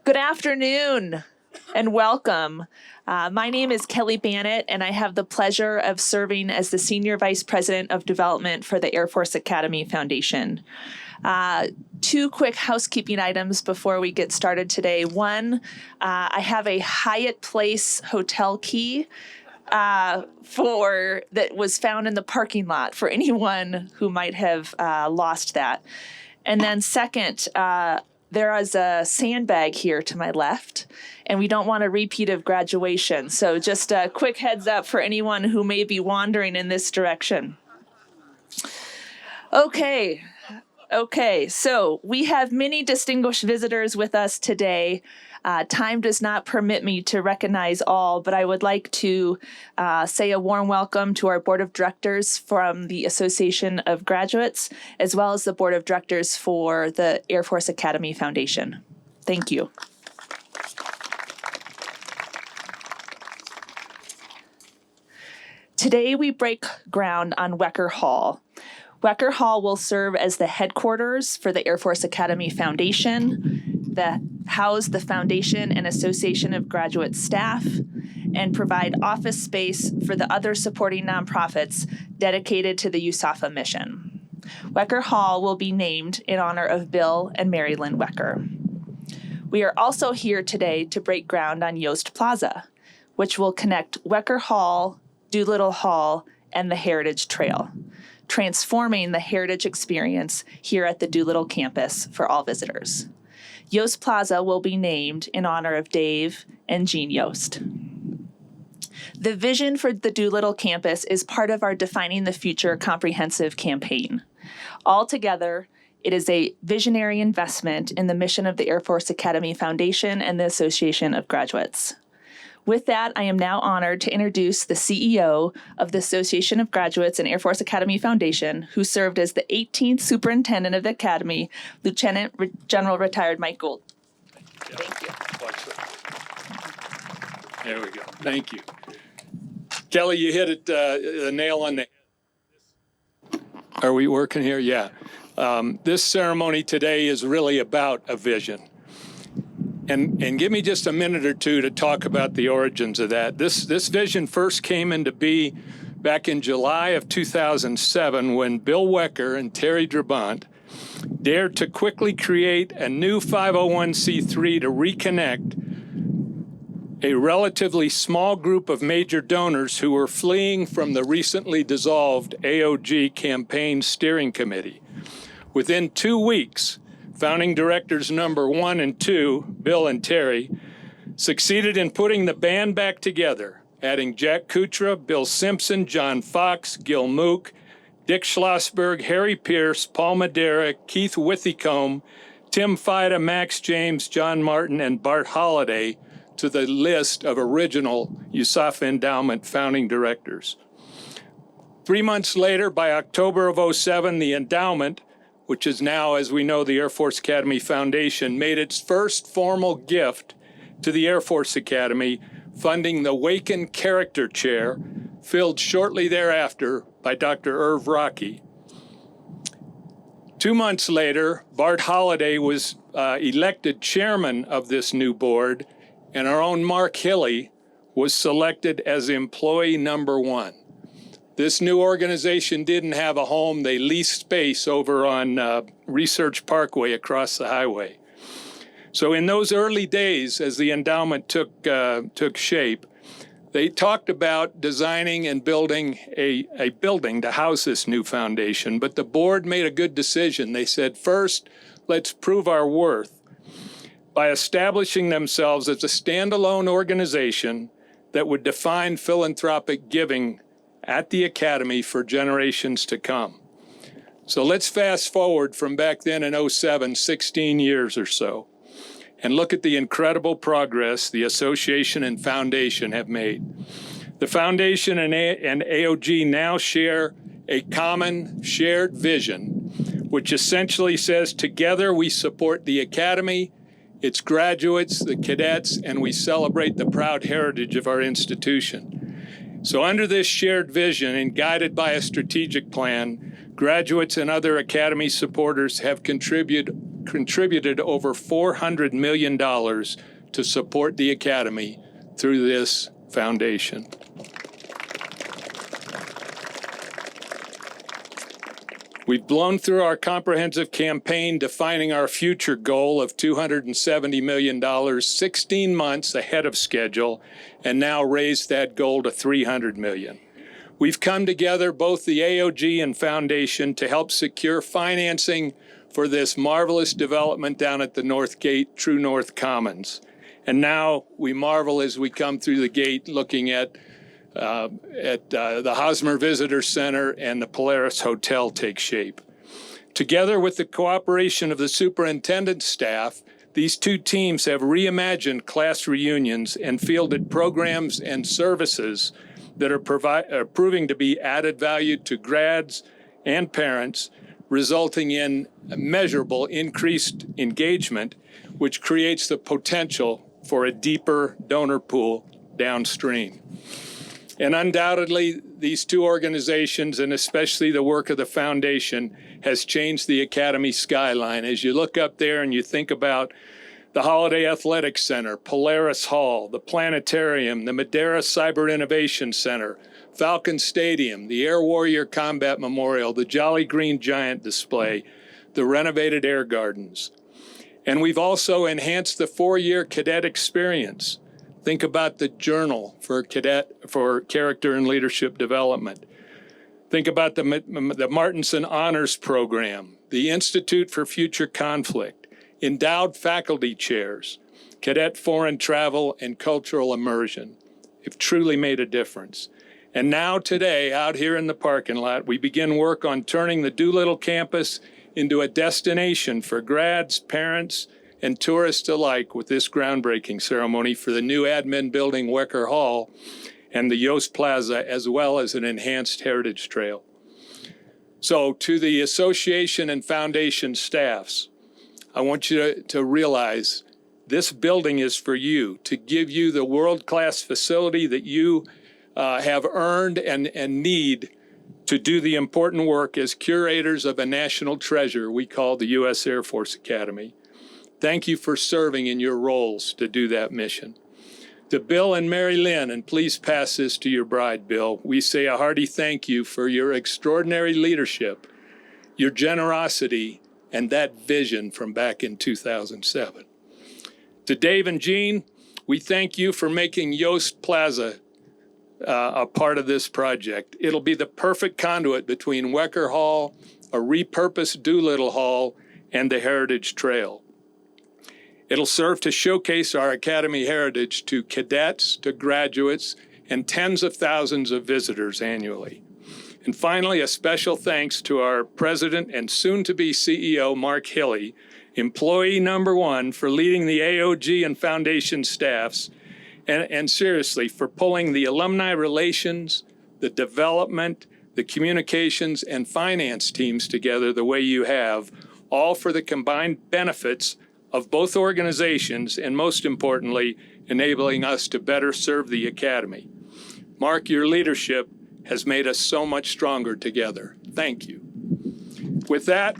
Good afternoon and welcome. My name is Kelly Bannett, and I have the pleasure of serving as the Senior Vice President of Development for the Air Force Academy Foundation. Two quick housekeeping items before we get started today. One, I have a Hyatt Place hotel key that was found in the parking lot for anyone who might have lost that. And then second, there is a sandbag here to my left, and we don't want a repeat of graduation. So just a quick heads up for anyone who may be wandering in this direction. Okay, so we have many distinguished visitors with us today. Time does not permit me to recognize all, but I would like to say a warm welcome to our Board of Directors from the Association of Graduates, as well as the Board of Directors for the Air Force Academy Foundation. Thank you. Today we break ground on Wecker Hall. Wecker Hall will serve as the headquarters for the Air Force Academy Foundation, that house the Foundation and Association of Graduate staff, and provide office space for the other supporting nonprofits dedicated to the USAFA mission. Wecker Hall will be named in honor of Bill and Mary Lynn Wecker. We are also here today to break ground on Yost Plaza, which will connect Wecker Hall, Doolittle Hall, and the Heritage Trail, transforming the heritage experience here at the Doolittle campus for all visitors. Yost Plaza will be named in honor of Dave and Jean Yost. The vision for the Doolittle campus is part of our Defining the Future comprehensive campaign. Altogether, it is a visionary investment in the mission of the Air Force Academy Foundation and the Association of Graduates. With that, I am now honored to introduce the CEO of the Association of Graduates and Air Force Academy Foundation, who served as the 18th Superintendent of the Academy, Lieutenant General Retired Mike Gould. Thank you. There we go. Thank you. Kelly, you hit it the nail on the head. Are we working here? Yeah. This ceremony today is really about a vision. And give me just a minute or two to talk about the origins of that. This vision first came into being back in July of 2007 when Bill Wecker and Terry Drabant dared to quickly create a new 501c3 to reconnect a relatively small group of major donors who were fleeing from the recently dissolved AOG Campaign Steering Committee. Within 2 weeks, founding directors number 1 and 2, Bill and Terry, succeeded in putting the band back together, adding Jack Kutra, Bill Simpson, John Fox, Gil Mook, Dick Schlossberg, Harry Pierce, Paul Madera, Keith Withicombe, Tim Fida, Max James, John Martin, and Bart Holliday to the list of original USAFA Endowment founding directors. 3 months later, by October of 2007, the endowment, which is now, as we know, the Air Force Academy Foundation, made its first formal gift to the Air Force Academy, funding the Waken Character Chair, filled shortly thereafter by Dr. Irv Rocky. 2 months later, Bart Holliday was elected chairman of this new board, and our own Mark Hilly was selected as employee number 1. This new organization didn't have a home. They leased space over on Research Parkway across the highway. So in those early days, as the endowment took shape, they talked about designing and building a building to house this new foundation. But the board made a good decision. They said, first, let's prove our worth by establishing themselves as a standalone organization that would define philanthropic giving at the Academy for generations to come. So let's fast forward from back then in 2007, 16 years or so, and look at the incredible progress the association and foundation have made. The foundation and AOG now share a common shared vision, which essentially says, together we support the Academy, its graduates, the cadets, and we celebrate the proud heritage of our institution. So under this shared vision and guided by a strategic plan, graduates and other Academy supporters have contributed contributed over $400 million to support the Academy through this foundation. We've blown through our comprehensive campaign defining our future goal of $270 million 16 months ahead of schedule, and now raised that goal to $300 million. We've come together, both the AOG and Foundation, to help secure financing for this marvelous development down at the North Gate, True North Commons. And now we marvel as we come through the gate looking at the Hosmer Visitor Center and the Polaris Hotel take shape. Together with the cooperation of the superintendent's staff, these two teams have reimagined class reunions and fielded programs and services that are proving to be added value to grads and parents, resulting in measurable increased engagement, which creates the potential for a deeper donor pool downstream. And undoubtedly, these two organizations, and especially the work of the Foundation, has changed the Academy skyline. As you look up there and you think about the Holiday Athletic Center, Polaris Hall, the Planetarium, the Madera Cyber Innovation Center, Falcon Stadium, the Air Warrior Combat Memorial, the Jolly Green Giant display, the renovated Air Gardens. And we've also enhanced the four-year cadet experience. Think about the Journal for character and leadership development. Think about the Martinson Honors Program, the Institute for Future Conflict, endowed faculty chairs, cadet foreign travel, and cultural immersion. Have truly made a difference. And now today, out here in the parking lot, we begin work on turning the Doolittle campus into a destination for grads, parents, and tourists alike with this groundbreaking ceremony for the new admin building, Wecker Hall, and the Yost Plaza, as well as an enhanced heritage trail. So to the association and foundation staffs, I want you to realize this building is for you, to give you the world-class facility that you have earned and need to do the important work as curators of a national treasure we call the U.S. Air Force Academy. Thank you for serving in your roles to do that mission. To Bill and Mary Lynn, and please pass this to your bride, Bill, we say a hearty thank you for your extraordinary leadership, your generosity, and that vision from back in 2007. To Dave and Jean, we thank you for making Yost Plaza a part of this project. It'll be the perfect conduit between Wecker Hall, a repurposed Doolittle Hall, and the Heritage Trail. It'll serve to showcase our Academy heritage to cadets, to graduates, and tens of thousands of visitors annually. And finally, a special thanks to our president and soon-to-be CEO, Mark Hilley, employee number one, for leading the AOG and foundation staffs, and seriously, for pulling the alumni relations, the development, the communications, and finance teams together the way you have, all for the combined benefits of both organizations, and most importantly, enabling us to better serve the Academy. Mark, your leadership has made us so much stronger together. Thank you. With that,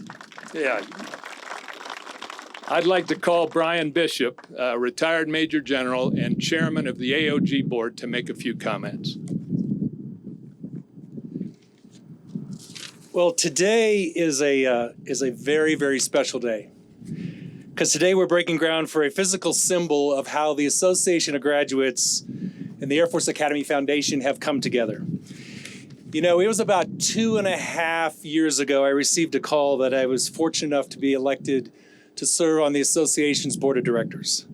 I'd like to call Brian Bishop, retired Major General and Chairman of the AOG Board, to make a few comments. Well, today is a very, very special day, because today we're breaking ground for a physical symbol of how the Association of Graduates and the Air Force Academy Foundation have come together. You know, it was about 2.5 years ago I received a call that I was fortunate enough to be elected to serve on the association's board of directors.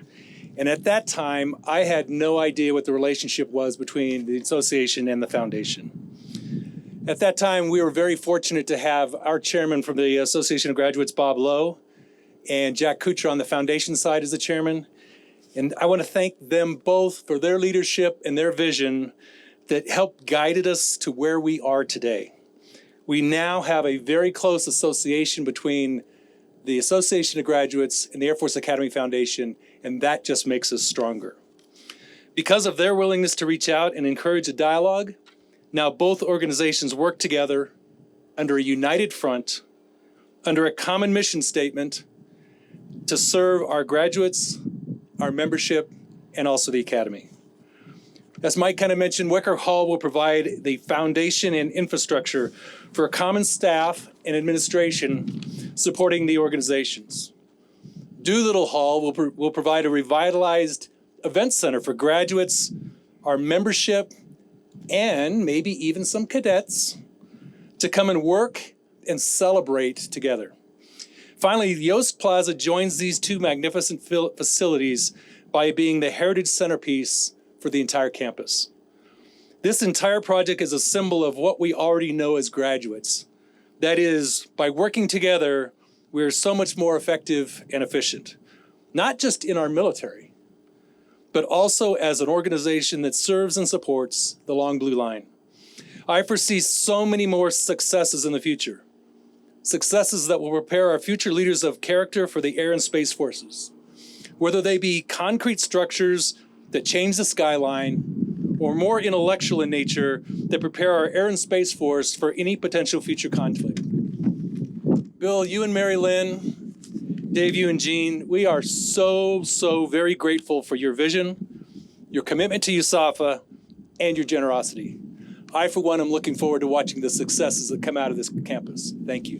And at that time, I had no idea what the relationship was between the association and the foundation. At that time, we were very fortunate to have our chairman from the Association of Graduates, Bob Lowe, and Jack Kuchar on the foundation side as the chairman. And I want to thank them both for their leadership and their vision that helped guided us to where we are today. We now have a very close association between the Association of Graduates and the Air Force Academy Foundation, and that just makes us stronger. Because of their willingness to reach out and encourage a dialogue, now both organizations work together under a united front, under a common mission statement, to serve our graduates, our membership, and also the Academy. As Mike kind of mentioned, Wecker Hall will provide the foundation and infrastructure for a common staff and administration supporting the organizations. Doolittle Hall will provide a revitalized event center for graduates, our membership, and maybe even some cadets to come and work and celebrate together. Finally, Yost Plaza joins these two magnificent facilities by being the heritage centerpiece for the entire campus. This entire project is a symbol of what we already know as graduates. That is, by working together, we are so much more effective and efficient, not just in our military, but also as an organization that serves and supports the Long Blue Line. I foresee so many more successes in the future, successes that will prepare our future leaders of character for the air and space forces, whether they be concrete structures that change the skyline, or more intellectual in nature that prepare our air and space force for any potential future conflict. Bill, you and Mary Lynn, Dave, you and Jean, we are so very grateful for your vision, your commitment to USAFA, and your generosity. I, for one, am looking forward to watching the successes that come out of this campus. Thank you.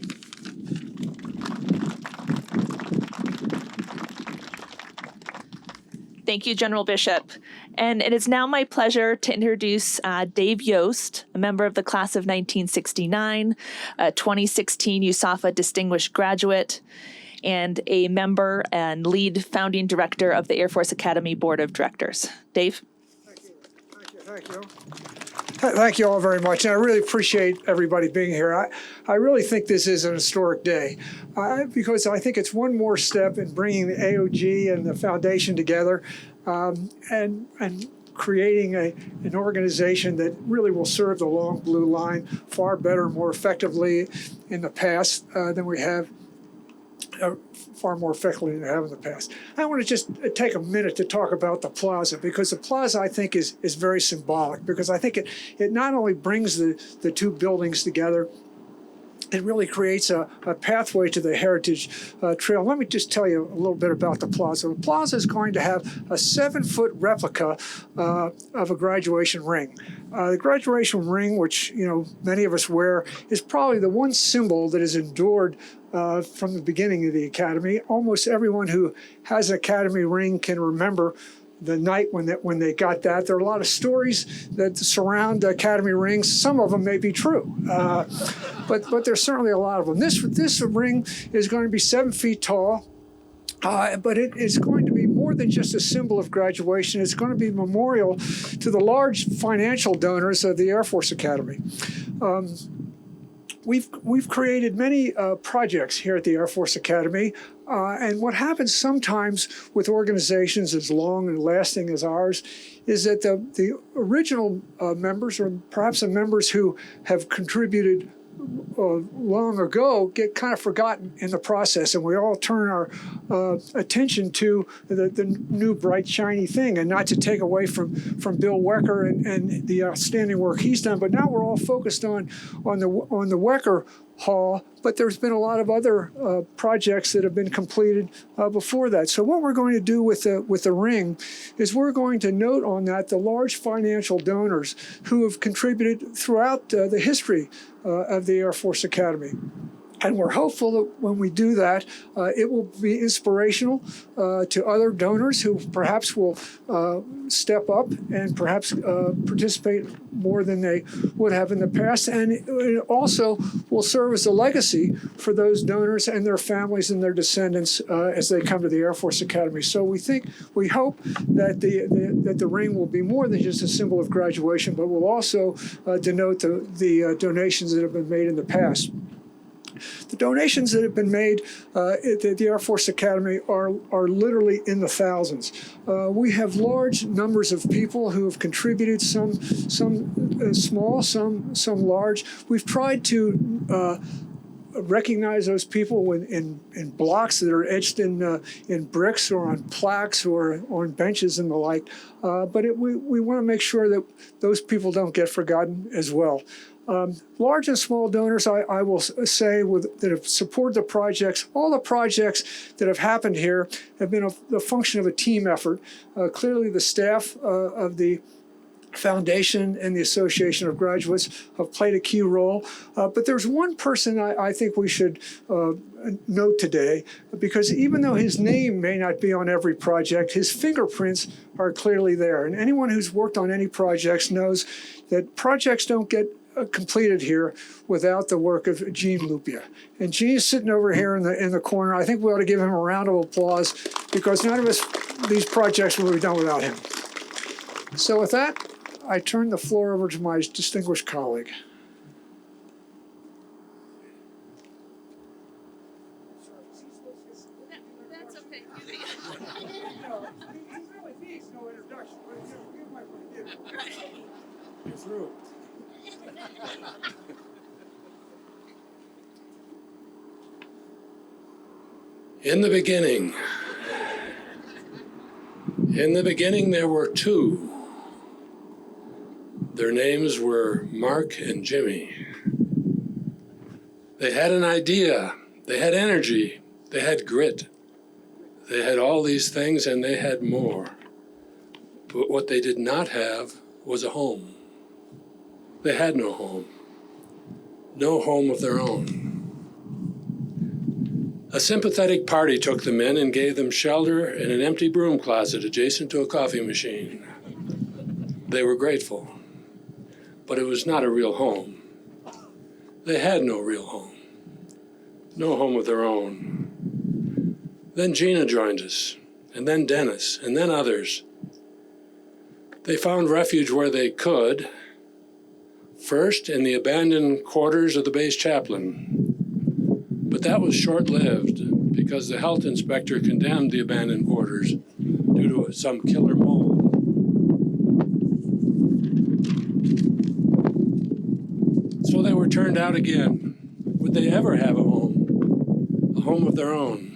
Thank you, General Bishop. And it is now my pleasure to introduce Dave Yost, a member of the class of 1969, a 2016 USAFA Distinguished Graduate, and a member and lead founding director of the Air Force Academy Board of Directors. Dave? Thank you. Thank you all very much. And I really appreciate everybody being here. I really think this is an historic day because I think it's one more step in bringing the AOG and the foundation together and creating an organization that really will serve the Long Blue Line far better, more effectively in the past than we have. Far more effectively than we have in the past. I want to just take a minute to talk about the Plaza, because the Plaza, I think, is very symbolic, because I think it not only brings the two buildings together, it really creates a pathway to the Heritage Trail. Let me just tell you a little bit about the Plaza. The Plaza is going to have a 7-foot replica of a graduation ring. The graduation ring, which many of us wear, is probably the one symbol that has endured from the beginning of the Academy. Almost everyone who has an Academy ring can remember the night when they got that. There are a lot of stories that surround Academy rings. Some of them may be true, but there's certainly a lot of them. This ring is going to be 7 feet tall, but it is going to be more than just a symbol of graduation. It's going to be a memorial to the large financial donors of the Air Force Academy. We've created many projects here at the Air Force Academy, and what happens sometimes with organizations as long and lasting as ours is that the original members, or perhaps the members who have contributed long ago, get kind of forgotten in the process, and we all turn our attention to the new bright shiny thing. And not to take away from Bill Wecker and the outstanding work he's done, but now we're all focused on the Wecker Hall, but there's been a lot of other projects that have been completed before that. So what we're going to do with the ring is we're going to note on that the large financial donors who have contributed throughout the history of the Air Force Academy. And we're hopeful that when we do that, it will be inspirational to other donors who perhaps will step up and perhaps participate more than they would have in the past. And it also will serve as a legacy for those donors and their families and their descendants as they come to the Air Force Academy. So we hope that the ring will be more than just a symbol of graduation, but will also denote the donations that have been made in the past. The donations that have been made at the Air Force Academy are literally in the thousands. We have large numbers of people who have contributed, some small, some large. We've tried to recognize those people in blocks that are etched in bricks or on plaques or on benches and the like. But we want to make sure that those people don't get forgotten as well. Large and small donors, I will say, that have supported the projects. All the projects that have happened here have been the function of a team effort. Clearly, the staff of the Foundation and the Association of Graduates have played a key role. But there's one person I think we should note today, because even though his name may not be on every project, his fingerprints are clearly there. And anyone who's worked on any projects knows that projects don't get completed here without the work of Gene Lupia. And Gene's sitting over here in the corner. I think we ought to give him a round of applause, because none of these projects would be done without him. So with that, I turn the floor over to my distinguished colleague. That's okay. In the beginning there were two. Their names were Mark and Jimmy. They had an idea, they had energy, they had grit. They had all these things and they had more. But what they did not have was a home. They had no home of their own. A sympathetic party took them in and gave them shelter in an empty broom closet adjacent to a coffee machine. They were grateful, but it was not a real home. They had no real home, no home of their own. Then Gina joined us, and then Dennis, and then others. They found refuge where they could, first in the abandoned quarters of the base chaplain. But that was short-lived because the health inspector condemned the abandoned quarters due to some killer mold. So they were turned out again. Would they ever have a home of their own?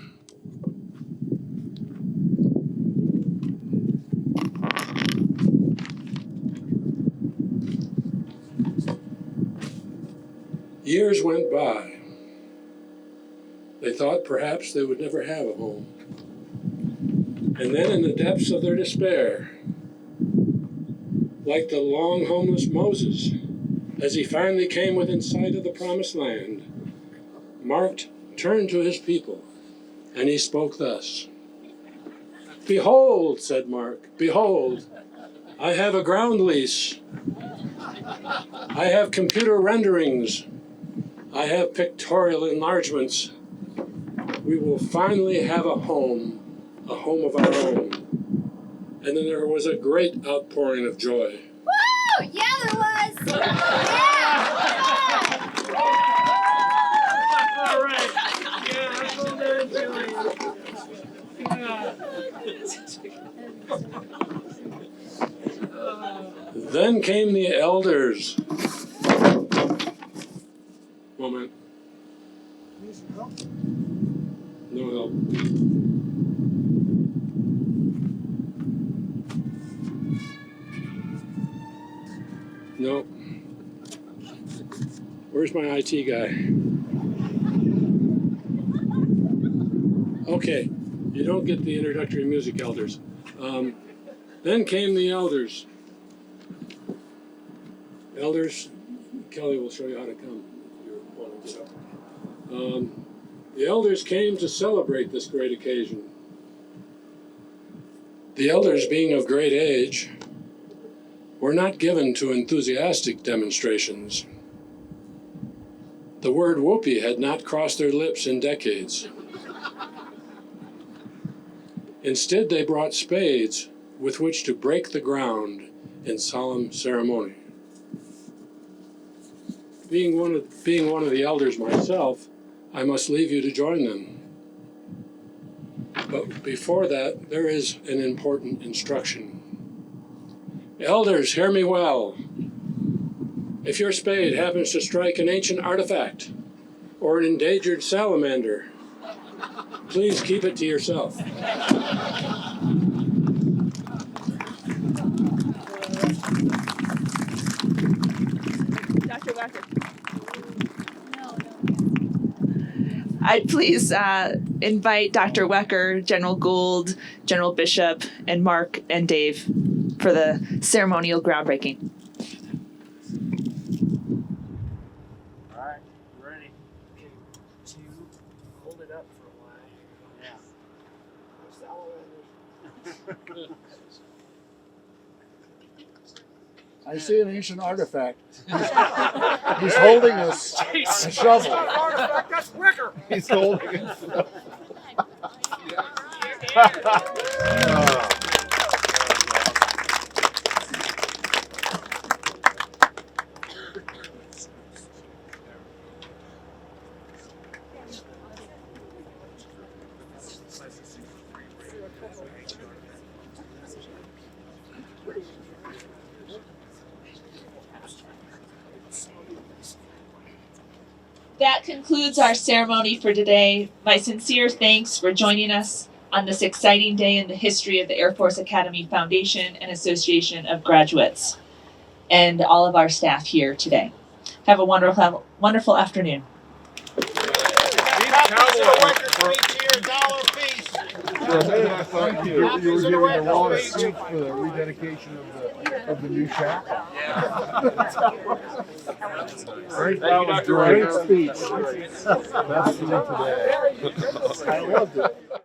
Years went by. They thought perhaps they would never have a home. And then in the depths of their despair, like the long homeless Moses, as he finally came within sight of the promised land, Mark turned to his people, and he spoke thus. "Behold," said Mark, "behold, I have a ground lease. I have computer renderings. I have pictorial enlargements. We will finally have a home of our own." And then there was a great outpouring of joy. Woo! Yeah, there was! Yeah! All right. Yeah, that's what they're doing. Then came the elders. Moment. No help. No. Where's my IT guy? Okay, you don't get the introductory music, elders. Then came the elders. Elders, Kelly will show you how to come if you want to get up. The elders came to celebrate this great occasion. The elders, being of great age, were not given to enthusiastic demonstrations. The word whoopee had not crossed their lips in decades. Instead, they brought spades with which to break the ground in solemn ceremony. Being one of the elders myself, I must leave you to join them. But before that, there is an important instruction. Elders, hear me well. If your spade happens to strike an ancient artifact or an endangered salamander, please keep it to yourself. Dr. Wecker. I'd please invite Dr. Wecker, General Gould, General Bishop, and Mark and Dave for the ceremonial groundbreaking. All right, ready. To hold it up for a while. Yeah. I see an ancient artifact. He's holding a shovel. Artifact, that's Wecker. He's holding it. That concludes our ceremony for today. My sincere thanks for joining us on this exciting day in the history of the Air Force Academy Foundation and Association of Graduates, and all of our staff here today. Have a wonderful, wonderful afternoon. For a minute, I thought you were giving a raw speech for the rededication of the new shack. Great, that was great speech. Best of today. I loved it.